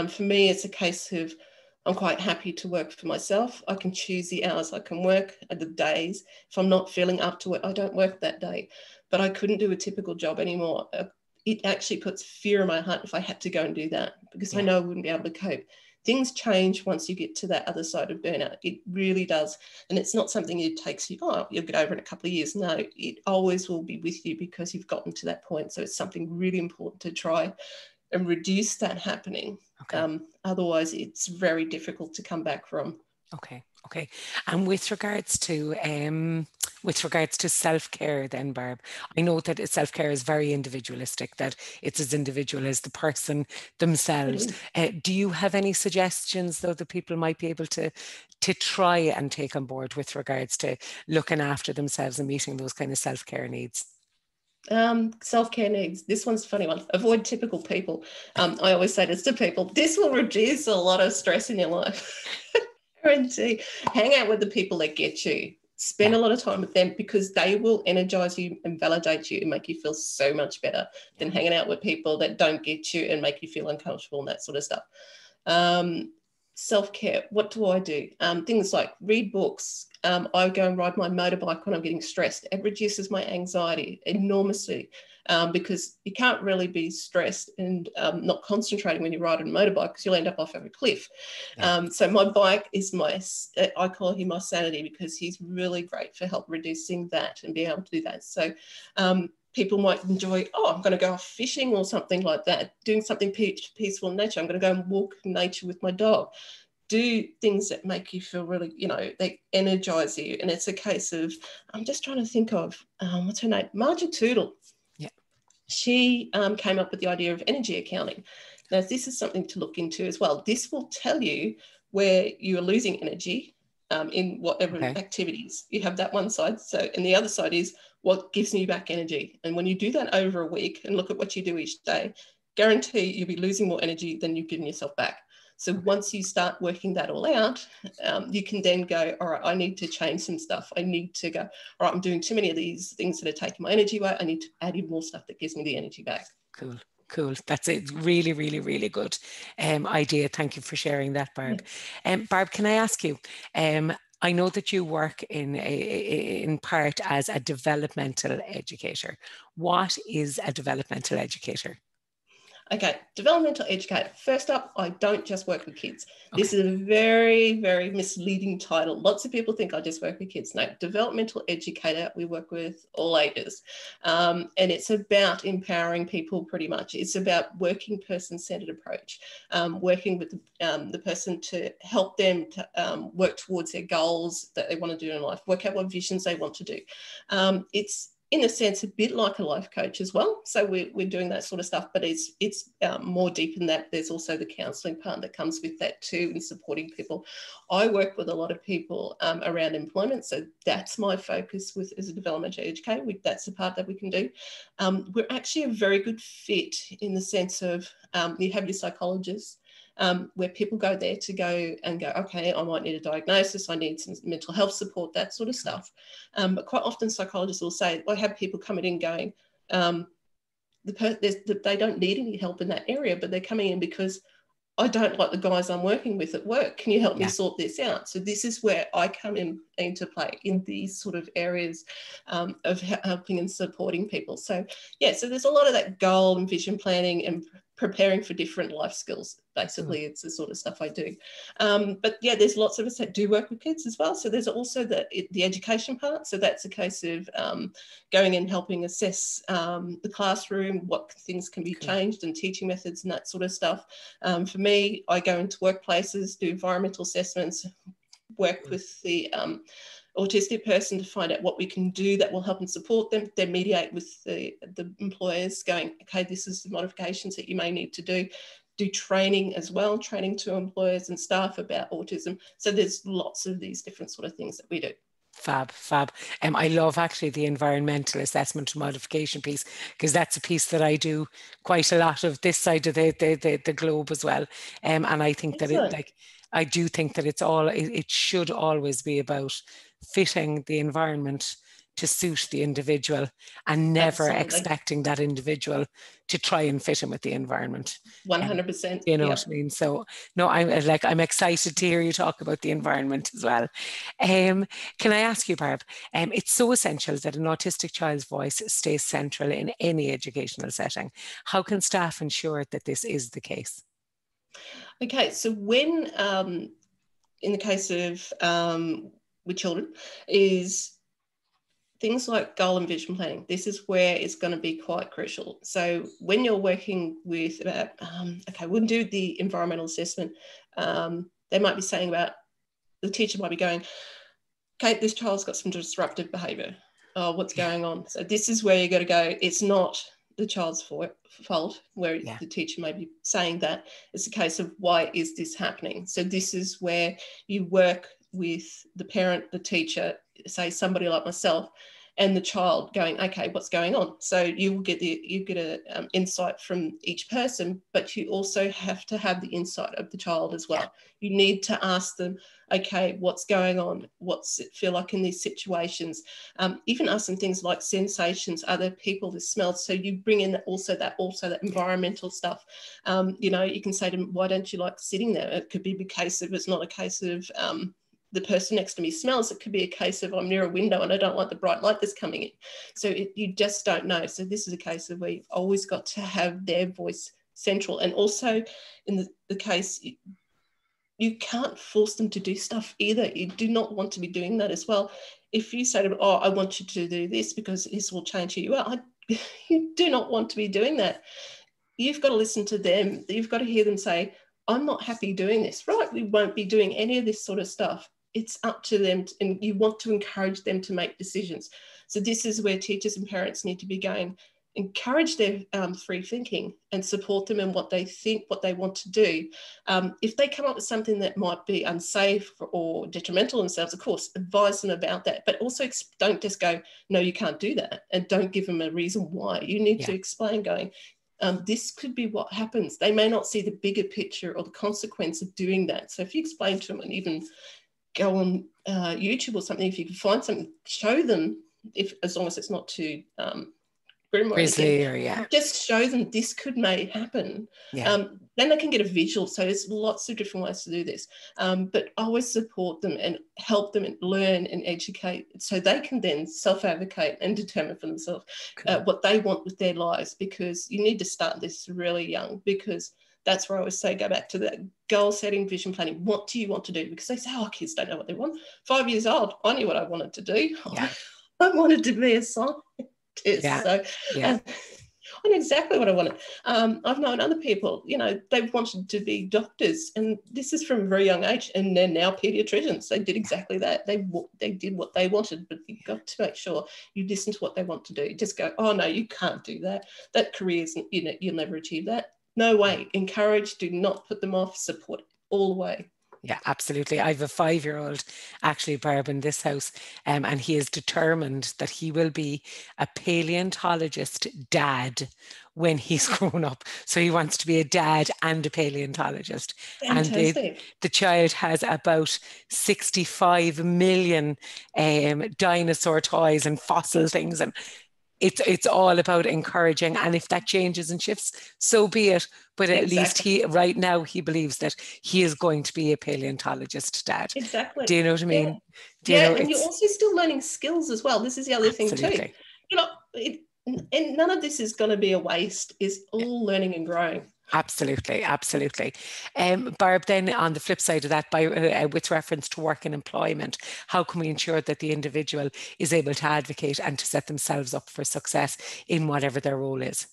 For me, it's a case of I'm quite happy to work for myself. I can choose the hours I can work and the days. If I'm not feeling up to it, I don't work that day. But I couldn't do a typical job anymore. It actually puts fear in my heart if I had to go and do that, because I know I wouldn't be able to cope. Things change once you get to that other side of burnout. It really does. And it's not something it takes you, oh, you'll get over in a couple of years. No, it always will be with you because you've gotten to that point. So it's something really important to try and reduce that happening. Okay. Otherwise, it's very difficult to come back from. Okay. And with regards to self-care then, Barb, I know that self-care is very individualistic, that it's as individual as the person themselves. Do you have any suggestions, though, that people might be able to try and take on board with regards to looking after themselves and meeting those kind of self-care needs? Self-care needs. This one's a funny one. Avoid typical people. I always say this to people. This will reduce a lot of stress in your life. Guarantee. Hang out with the people that get you. Spend a lot of time with them, because they will energize you and validate you and make you feel so much better than hanging out with people that don't get you and make you feel uncomfortable and that sort of stuff. Self-care. What do I do? Things like read books. I go and ride my motorbike when I'm getting stressed. It reduces my anxiety enormously, because you can't really be stressed and not concentrating when you ride on a motorbike, because you'll end up off of a cliff. So my bike is I call him my sanity, because he's really great for help reducing that and being able to do that. So people might enjoy, I'm going to go off fishing or something like that, doing something peaceful in nature. I'm going to go and walk in nature with my dog. Do things that make you feel really, they energize you. And it's a case of, I'm just trying to think of, what's her name? Margie Tootle. Yeah. She came up with the idea of energy accounting. Now, this is something to look into as well. This will tell you where you are losing energy in whatever activities. You have that one side. So, and the other side is what gives you back energy. And when you do that over a week and look at what you do each day, guarantee you'll be losing more energy than you've given yourself back. So once you start working that all out, you can then go, all right, I need to change some stuff. I need to go, all right, I'm doing too many of these things that are taking my energy away. I need to add in more stuff that gives me the energy back. Cool. That's a really, really, really good idea. Thank you for sharing that, Barb. Barb, can I ask you, I know that you work in part as a developmental educator. What is a developmental educator? Okay, developmental educator. First up, I don't just work with kids. This is a very, very misleading title. Lots of people think I just work with kids. No, developmental educator, we work with all ages. And it's about empowering people pretty much. It's about working person-centered approach, working with the person to help them to work towards their goals that they want to do in life, work out what visions they want to do. It's in a sense, a bit like a life coach as well. So we're doing that sort of stuff, but it's more deep in that. There's also the counselling part that comes with that too, in supporting people. I work with a lot of people around employment. So that's my focus as a developmental educator. That's the part that we can do. We're actually a very good fit in the sense of you have your psychologists, where people go there to go, okay, I might need a diagnosis, I need some mental health support, that sort of stuff. But quite often psychologists will say, I have people coming in going, they don't need any help in that area, but they're coming in because I don't like the guys I'm working with at work. Can you help me sort this out? So this is where I come into play in these sort of areas of helping and supporting people. So, so there's a lot of that goal and vision planning and preparing for different life skills. Basically, it's the sort of stuff I do. But yeah, there's lots of us that do work with kids as well. So there's also the education part. So that's a case of going and helping assess the classroom, what things can be changed, and teaching methods and that sort of stuff. For me, I go into workplaces, do environmental assessments, work with the autistic person to find out what we can do that will help and support them, then mediate with the employers going, okay, this is the modifications that you may need to do training as well, training to employers and staff about autism. So there's lots of these different sort of things that we do. Fab, fab. I love actually the environmental assessment and modification piece, because that's a piece that I do quite a lot of this side of the globe as well. And I think Excellent. that I do think that it should always be about fitting the environment to suit the individual, and never expecting that individual to try and fit in with the environment. 100%. You know what I mean? So no, I'm excited to hear you talk about the environment as well. Can I ask you, Barb, it's so essential that an autistic child's voice stays central in any educational setting. How can staff ensure that this is the case? Okay, so when, in the case of with children, is things like goal and vision planning. This is where it's going to be quite crucial. So when you're working with about, okay, we'll do the environmental assessment. They might be saying about, the teacher might be going, okay, this child's got some disruptive behaviour. Oh, what's going on? So this is where you got to go. It's not the child's fault, where the teacher may be saying that. It's a case of, why is this happening? So this is where you work with the parent, the teacher, say somebody like myself, and the child going, okay, what's going on? So you get an insight from each person, but you also have to have the insight of the child as well. You need to ask them, okay, what's going on? What's it feel like in these situations? Even asking things like sensations, other people, the smells. So you bring in also that environmental stuff. You know, you can say to them, why don't you like sitting there? It could be a case of, it's not a case of the person next to me smells. It could be a case of, I'm near a window and I don't like the bright light that's coming in. So you just don't know. So this is a case of, where you've always got to have their voice central. And also in the case, you can't force them to do stuff either. You do not want to be doing that as well. If you say to them, oh, I want you to do this because this will change who you are, you do not want to be doing that. You've got to listen to them. You've got to hear them say, I'm not happy doing this. Right, we won't be doing any of this sort of stuff. It's up to them, and you want to encourage them to make decisions. So this is where teachers and parents need to be going, encourage their free thinking and support them in what they think, what they want to do. If they come up with something that might be unsafe or detrimental themselves, of course, advise them about that. But also don't just go, no, you can't do that. And don't give them a reason why. You need to explain going, this could be what happens. They may not see the bigger picture or the consequence of doing that. So if you explain to them, and even go on YouTube or something, if you can find something, show them, as long as it's not too grim or anything, just show them this may happen. Then they can get a visual. So there's lots of different ways to do this, but always support them and help them learn and educate, so they can then self-advocate and determine for themselves what they want with their lives, because you need to start this really young, because that's where I always say, go back to that goal setting, vision planning. What do you want to do? Because they say, oh, kids don't know what they want. 5 years old, I knew what I wanted to do. I wanted to be a scientist. So I know exactly what I wanted. I've known other people, you know, they've wanted to be doctors, and this is from a very young age, and they're now pediatricians. They did exactly that. They did what they wanted, but you've got to make sure you listen to what they want to do. Just go, oh, no, you can't do that. That career isn't, you know, you'll never achieve that. No way. Encourage, do not put them off, support all the way. Yeah, absolutely. I have a 5-year-old, actually, Barb, in this house, and he is determined that he will be a paleontologist dad when he's grown up. So he wants to be a dad and a paleontologist. Fantastic. And the child has about 65 million dinosaur toys and fossil things, and it's all about encouraging. And if that changes and shifts, so be it. But at least right now he believes that he is going to be a paleontologist dad. Exactly. Do you know what I mean? And you're also still learning skills as well. This is the other thing too. You know, and none of this is going to be a waste. It's all learning and growing. Absolutely, absolutely. Barb, then on the flip side of that, with reference to work and employment, how can we ensure that the individual is able to advocate and to set themselves up for success in whatever their role is?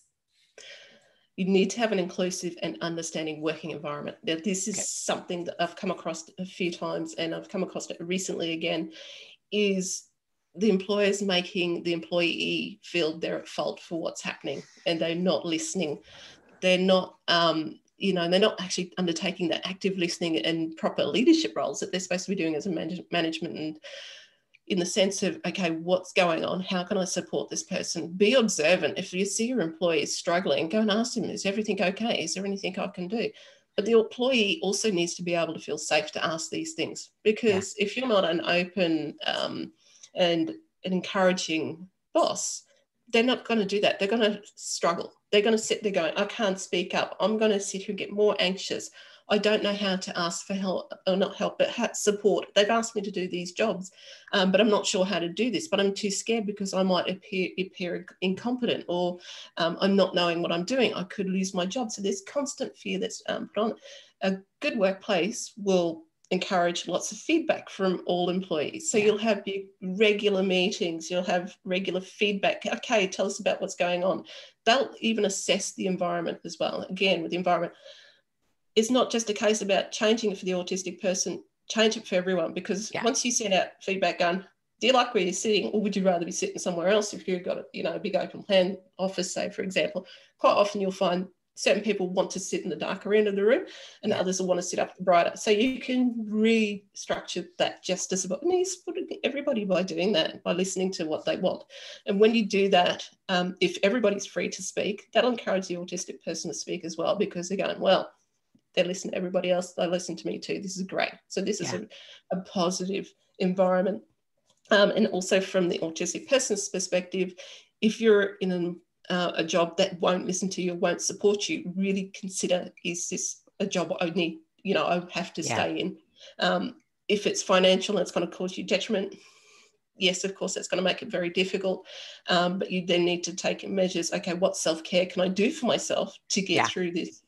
You need to have an inclusive and understanding working environment. Now, this is Okay. something that I've come across a few times, and I've come across it recently again, is the employers making the employee feel they're at fault for what's happening, and they're not listening. They're not, they're not actually undertaking that active listening and proper leadership roles that they're supposed to be doing as a management, and in the sense of, okay, what's going on? How can I support this person? Be observant. If you see your employee is struggling, go and ask them, is everything okay? Is there anything I can do? But the employee also needs to be able to feel safe to ask these things, Yeah, because if you're not an open and an encouraging boss, they're not going to do that. They're going to struggle. They're going to sit there going, I can't speak up. I'm going to sit here and get more anxious. I don't know how to ask for help, or not help, but support. They've asked me to do these jobs, but I'm not sure how to do this, but I'm too scared because I might appear incompetent, or I'm not knowing what I'm doing. I could lose my job. So there's constant fear that's put on. A good workplace will encourage lots of feedback from all employees. So yeah, you'll have your regular meetings, you'll have regular feedback. Okay, tell us about what's going on. They'll even assess the environment as well. Again, with the environment, it's not just a case about changing it for the autistic person, change it for everyone, because yeah, once you send out feedback going, do you like where you're sitting, or would you rather be sitting somewhere else? If you've got a big open plan office, say, for example, quite often you'll find certain people want to sit in the darker end of the room and yeah, others will want to sit up brighter. So you can restructure that just as about, and you support everybody by doing that, by listening to what they want. And when you do that, if everybody's free to speak, that'll encourage the autistic person to speak as well, because they're going, well, they listen to everybody else, they listen to me too. This is great. So this is yeah, a positive environment. And also from the autistic person's perspective, if you're in a job that won't listen to you, won't support you, really consider, is this a job I need, I have to yeah, stay in? If it's financial and it's going to cause you detriment, yes, of course, that's going to make it very difficult. But you then need to take measures. Okay, what self-care can I do for myself to get yeah, through this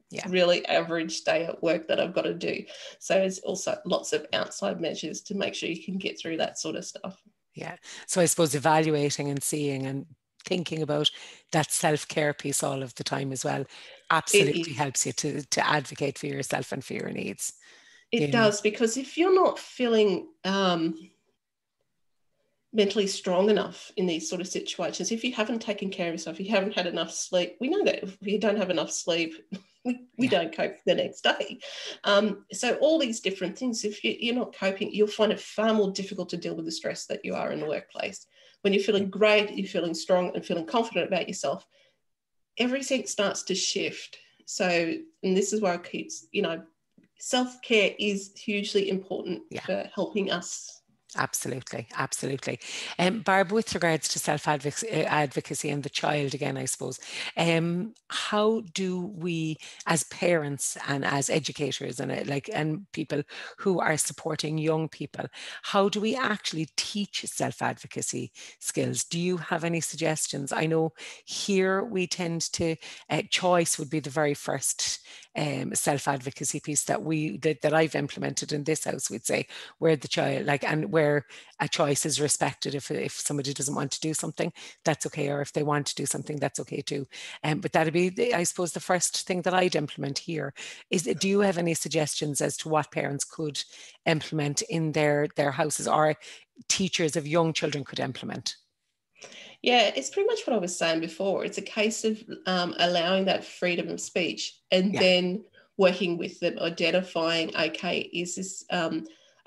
yeah. really average day at work that I've got to do? So there's also lots of outside measures to make sure you can get through that sort of stuff. Yeah. So I suppose evaluating and seeing and thinking about that self-care piece all of the time as well It absolutely is. helps you to advocate for yourself and for your needs. It You know, does, because if you're not feeling mentally strong enough in these sort of situations, if you haven't taken care of yourself, you haven't had enough sleep, we know that if you don't have enough sleep, we yeah, don't cope the next day. So all these different things, if you're not coping, you'll find it far more difficult to deal with the stress that you are in the workplace. When you're feeling great, you're feeling strong and feeling confident about yourself, everything starts to shift. So, and this is why I keep, self-care is hugely important yeah. for helping us. Absolutely, absolutely. Barb, with regards to self-advocacy and the child again, I suppose, how do we, as parents and as educators and and people who are supporting young people, how do we actually teach self-advocacy skills? Do you have any suggestions? I know here we tend to, choice would be the very first self-advocacy piece that I've implemented in this house, we'd say, where the child, and where a choice is respected. If somebody doesn't want to do something, that's okay, or if they want to do something, that's okay too. But that'd be, I suppose, the first thing that I'd implement here. Do you have any suggestions as to what parents could implement in their houses, or teachers of young children could implement? Yeah, it's pretty much what I was saying before. It's a case of allowing that freedom of speech, and Yeah, then working with them, identifying, okay, is this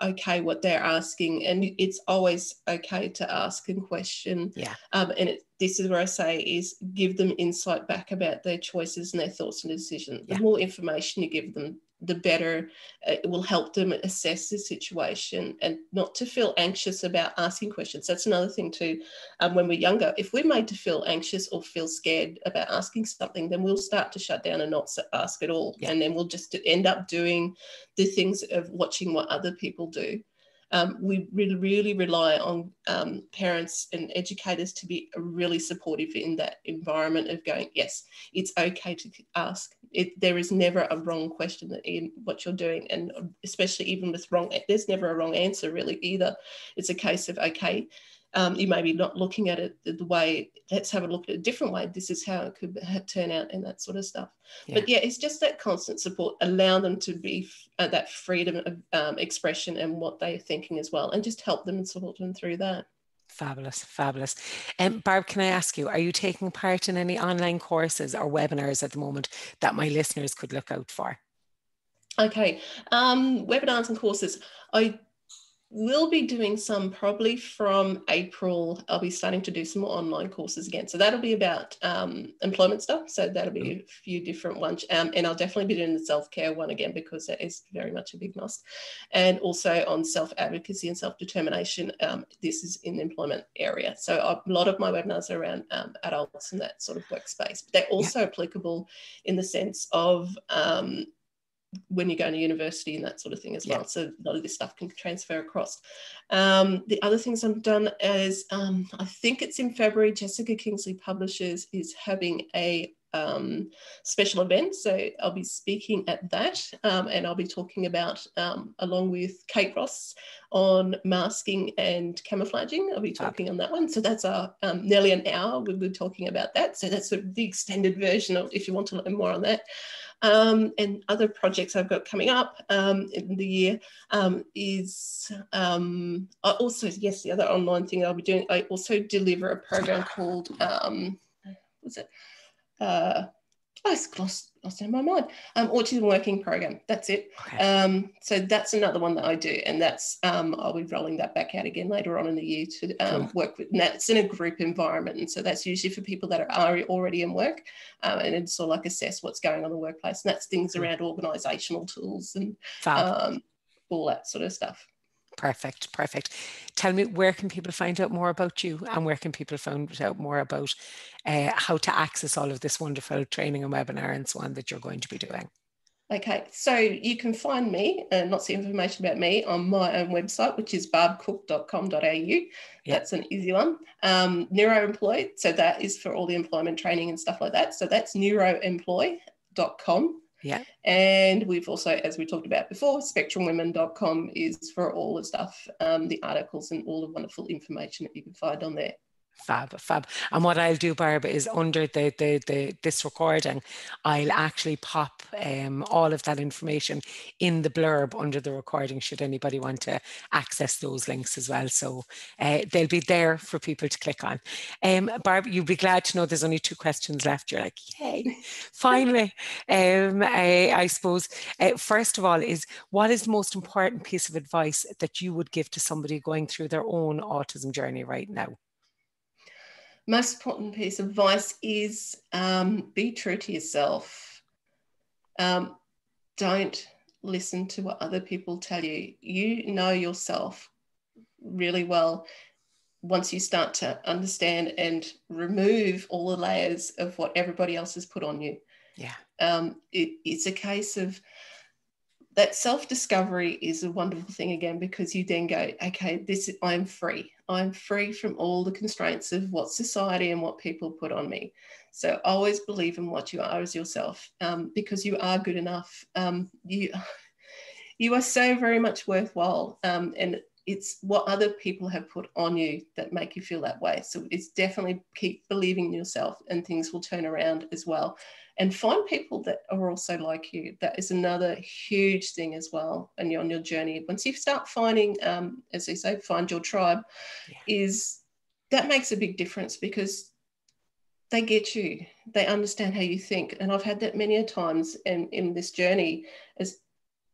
okay what they're asking? And it's always okay to ask and question. yeah, This is where I say is give them insight back about their choices and their thoughts and decisions. The yeah, more information you give them, the better. It will help them assess the situation and not to feel anxious about asking questions. That's another thing too. When we're younger, if we're made to feel anxious or feel scared about asking something, then we'll start to shut down and not ask at all. yeah, And then we'll just end up doing the things of watching what other people do. We really rely on parents and educators to be really supportive in that environment of going, yes, it's okay to ask. There is never a wrong question in what you're doing, and especially even with wrong, there's never a wrong answer really either. It's a case of, okay, you may be not looking at it the way, let's have a look at it a different way. This is how it could turn out, and that sort of stuff. Yeah. But yeah, it's just that constant support, allow them to be that freedom of expression and what they're thinking as well, and just help them and support them through that. Fabulous, fabulous. Barb, can I ask you, are you taking part in any online courses or webinars at the moment that my listeners could look out for? Okay, webinars and courses. I will be doing some probably from April. I'll be starting to do some more online courses again. So that'll be about employment stuff. So that'll be a few different ones. And I'll definitely be doing the self-care one again, because that is very much a big must. And also on self-advocacy and self-determination. This is in the employment area. So a lot of my webinars are around adults in that sort of workspace. But they're also applicable in the sense of when you're going to university and that sort of thing as well. So a lot of this stuff can transfer across. The other things I've done is, I think it's in February, Jessica Kingsley Publishers is having a special event. So I'll be speaking at that, and I'll be talking about, along with Kate Ross, on masking and camouflaging. I'll be talking on that one. So that's nearly an hour we'll be talking about that. So that's the extended version of, if you want to learn more on that. And other projects I've got coming up in the year is also, yes, the other online thing I'll be doing, I also deliver a program called, what's it? I lost in my mind. Autism Working Program. That's it. Okay. So that's another one that I do, and that's I'll be rolling that back out again later on in the year to work with. And that's in a group environment, and so that's usually for people that are already in work, and it's sort of like assess what's going on in the workplace. And that's things around organisational tools and all that sort of stuff. Perfect, perfect. Tell me, where can people find out more about you, and where can people find out more about how to access all of this wonderful training and webinar and so on that you're going to be doing? Okay, so you can find me and lots of information about me on my own website, which is barbcook.com.au. That's an easy one. Neuroemployed, so that is for all the employment training and stuff like that. So that's neuroemploy.com. Yeah. And we've also, as we talked about before, spectrumwomen.com is for all the stuff, the articles and all the wonderful information that you can find on there. Fab, fab. And what I'll do, Barb, is under this recording, I'll actually pop all of that information in the blurb under the recording, should anybody want to access those links as well. So they'll be there for people to click on. Barb, you'll be glad to know there's only 2 questions left. You're like, yay, finally. I suppose, first of all, is what is the most important piece of advice that you would give to somebody going through their own autism journey right now? Most important piece of advice is be true to yourself. Don't listen to what other people tell you. You know yourself really well once you start to understand and remove all the layers of what everybody else has put on you. Yeah. It's a case of that self-discovery is a wonderful thing again, because you then go, okay, I'm free. I'm free from all the constraints of what society and what people put on me. So always believe in what you are as yourself, because you are good enough. You are so very much worthwhile, and it's what other people have put on you that make you feel that way. So it's definitely keep believing in yourself, and things will turn around as well. And find people that are also like you. That is another huge thing as well. And you're on your journey. Once you start finding, as they say, find your tribe, that makes a big difference, because they get you. They understand how you think. And I've had that many a times in this journey, as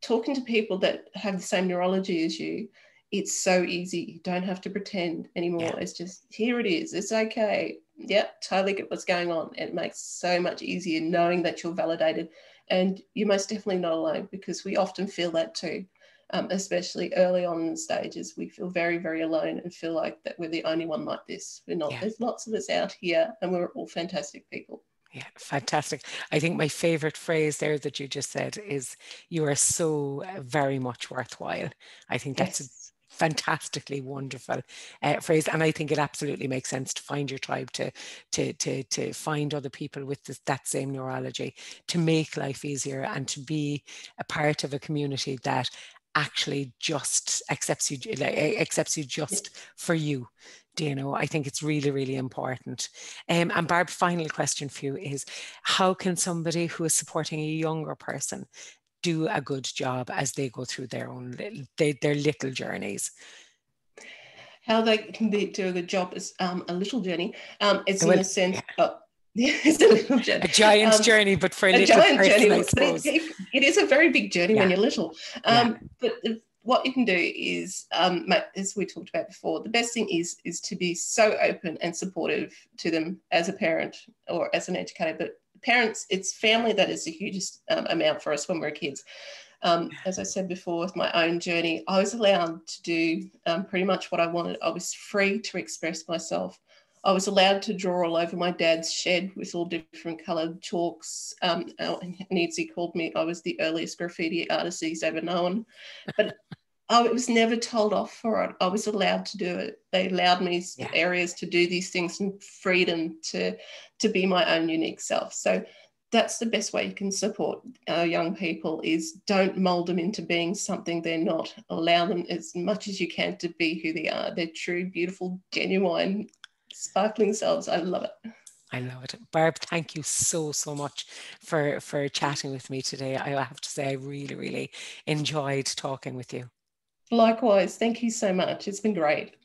talking to people that have the same neurology as you. It's so easy. You don't have to pretend anymore. It's just, here it is. It's okay. Yep, totally get what's going on. It makes so much easier knowing that you're validated, and you're most definitely not alone, because we often feel that too, especially early on in the stages. We feel very, very alone and feel like that we're the only one like this. We're not. There's lots of us out here, and we're all fantastic people. Yeah, fantastic. I think my favorite phrase there that you just said is, you are so very much worthwhile. I think that's a fantastically wonderful phrase, and I think it absolutely makes sense to find your tribe, to find other people with that same neurology, to make life easier, and to be a part of a community that actually just accepts you just for you. Do you know? I think it's really, really important. And Barb, final question for you is, how can somebody who is supporting a younger person do a good job as they go through their own their little journeys? How they can do a good job is a little journey. It's in Well, the sense yeah, of it's a little journey. a giant journey, but for a A little giant journey, person, I but suppose. it is a very big journey Yeah, when you're little. yeah, But what you can do is, as we talked about before, the best thing is to be so open and supportive to them as a parent or as an educator. But parents, it's family that is the hugest amount for us when we're kids. As I said before, with my own journey, I was allowed to do pretty much what I wanted. I was free to express myself. I was allowed to draw all over my dad's shed with all different coloured chalks. Nancy called me, I was the earliest graffiti artist he's ever known. But I was never told off for it. I was allowed to do it. They allowed me yeah. areas to do these things and freedom to be my own unique self. So that's the best way you can support young people, is don't mold them into being something they're not. Allow them as much as you can to be who they are, their true, beautiful, genuine, sparkling selves. I love it. I love it. Barb, thank you so, so much for chatting with me today. I have to say, I really, really enjoyed talking with you. Likewise, thank you so much. It's been great.